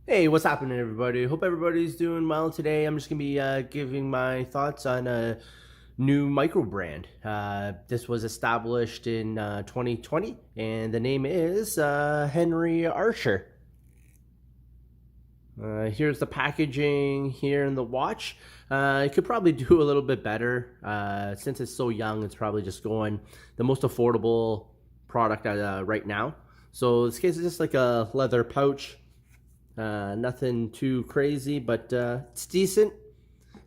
Hey, what's happening, everybody? Hope everybody's doing well today. I'm just gonna be giving my thoughts on a new micro brand. This was established in 2020, and the name is Henry Archer. Here's the packaging here in the watch. It could probably do a little bit better. Since it's so young, it's probably just going the most affordable product right now. So this case is just like a leather pouch. Nothing too crazy, but it's decent.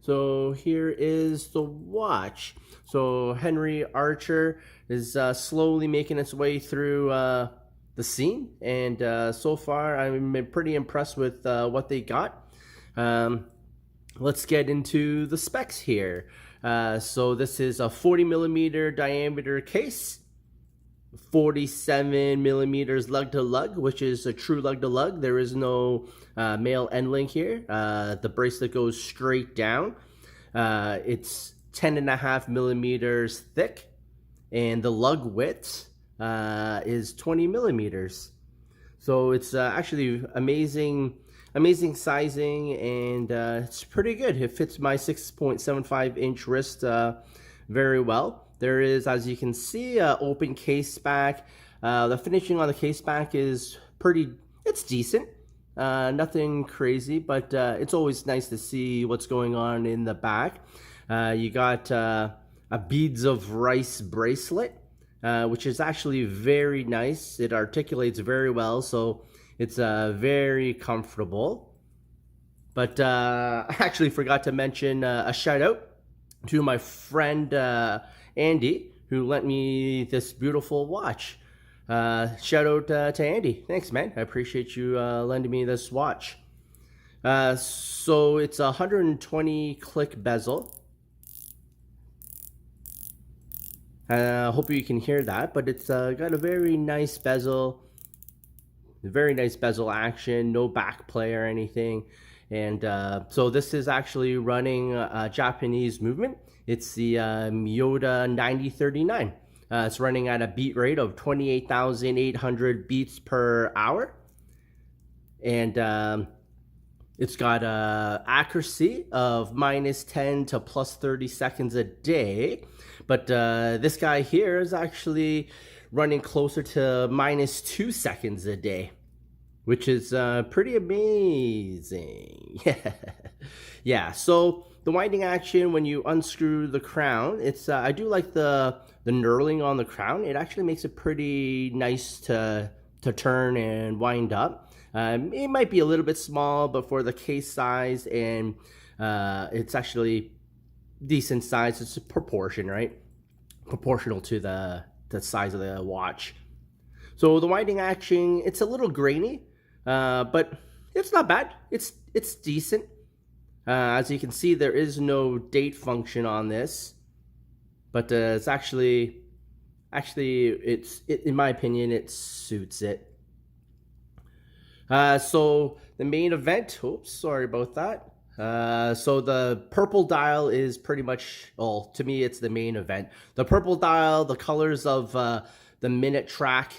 So here is the watch. So Henry Archer is slowly making its way through the scene, and so far I'm pretty impressed with what they got. Let's get into the specs here. So this is a 40 millimeter diameter case, 47 millimeters lug to lug, which is a true lug to lug. There is no male end link here. The bracelet goes straight down. It's 10.5 millimeters thick, and the lug width is 20 millimeters. So it's actually amazing sizing, and it's pretty good. It fits my 6.75 inch wrist very well. There is, as you can see, open case back. The finishing on the case back is it's decent. Nothing crazy, but it's always nice to see what's going on in the back. You got a beads of rice bracelet, which is actually very nice. It articulates very well, so it's very comfortable. But I actually forgot to mention a shout out to my friend Andy, who lent me this beautiful watch. Shout out to Andy. Thanks, man. I appreciate you lending me this watch. So it's a 120 click bezel. I hope you can hear that, but it's got a very nice bezel. Very nice bezel action, no back play or anything. And so this is actually running a Japanese movement. It's the Miyota 9039. It's running at a beat rate of 28,800 beats per hour. And it's got accuracy of -10 to +30 seconds a day. But this guy here is actually running closer to -2 seconds a day, which is pretty amazing. Yeah, so the winding action, when you unscrew the crown, it's I do like the knurling on the crown. It actually makes it pretty nice to turn and wind up. It might be a little bit small, but for the case size, and it's actually decent size. It's a proportion, right? Proportional to the size of the watch. So the winding action, it's a little grainy, but it's not bad. It's decent. As you can see, there is no date function on this, but it's actually in my opinion, it suits it. So the main event. Oops, sorry about that. So the purple dial is pretty much, well, to me, it's the main event. The purple dial, the colors of the minute track.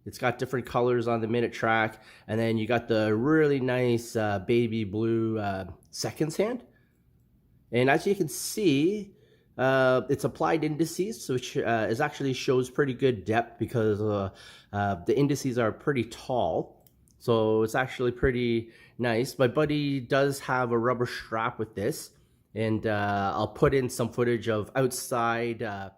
It's got different colors on the minute track. And then you got the really nice baby blue seconds hand. And as you can see, it's applied indices, which is actually shows pretty good depth because the indices are pretty tall. So it's actually pretty nice. My buddy does have a rubber strap with this, and I'll put in some footage of outside how.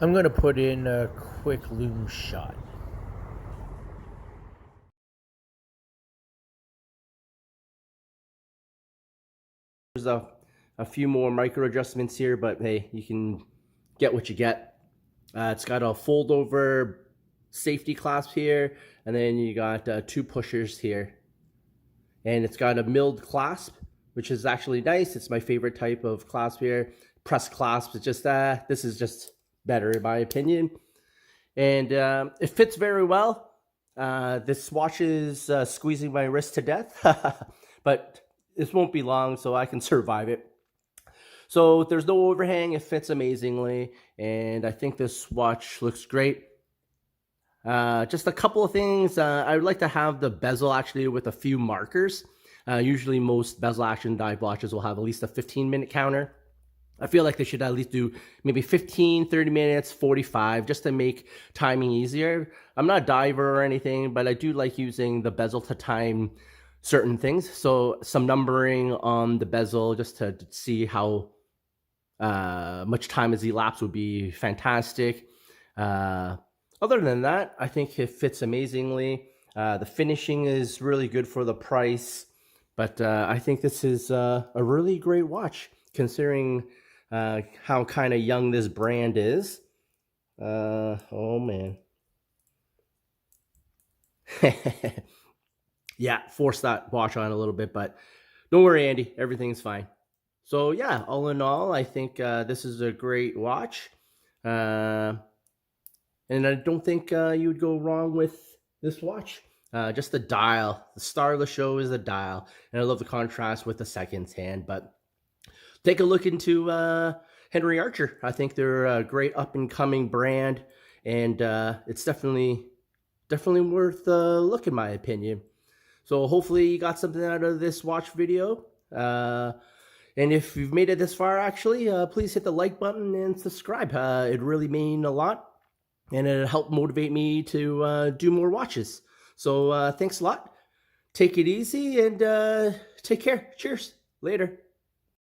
I'm going to put in a quick loom shot. There's a few more micro adjustments here, but hey, you can get what you get. It's got a fold over safety clasp here, and then you got two pushers here. And it's got a milled clasp, which is actually nice. It's my favorite type of clasp here. Press clasp, it's just this is just better in my opinion. And it fits very well. This watch is squeezing my wrist to death, but this won't be long, so I can survive it. So there's no overhang, it fits amazingly, and I think this watch looks great. Just a couple of things. I would like to have the bezel actually with a few markers. Usually most bezel action dive watches will have at least a 15-minute counter. I feel like they should at least do maybe 15, 30 minutes, 45, just to make timing easier. I'm not a diver or anything, but I do like using the bezel to time certain things. So some numbering on the bezel just to see how much time has elapsed would be fantastic. Other than that, I think it fits amazingly. The finishing is really good for the price, but I think this is a really great watch considering how kind of young this brand is. Oh man. Yeah, forced that watch on a little bit, but don't worry, Andy, everything's fine. So yeah, all in all, I think this is a great watch. And I don't think you would go wrong with this watch. Just the dial. The star of the show is the dial. And I love the contrast with the seconds hand, but take a look into Henry Archer. I think they're a great up-and-coming brand, and it's definitely worth a look, in my opinion. So hopefully you got something out of this watch video. And if you've made it this far, actually, please hit the like button and subscribe. It really means a lot, and it'll help motivate me to do more watches. So thanks a lot. Take it easy, and take care. Cheers. Later.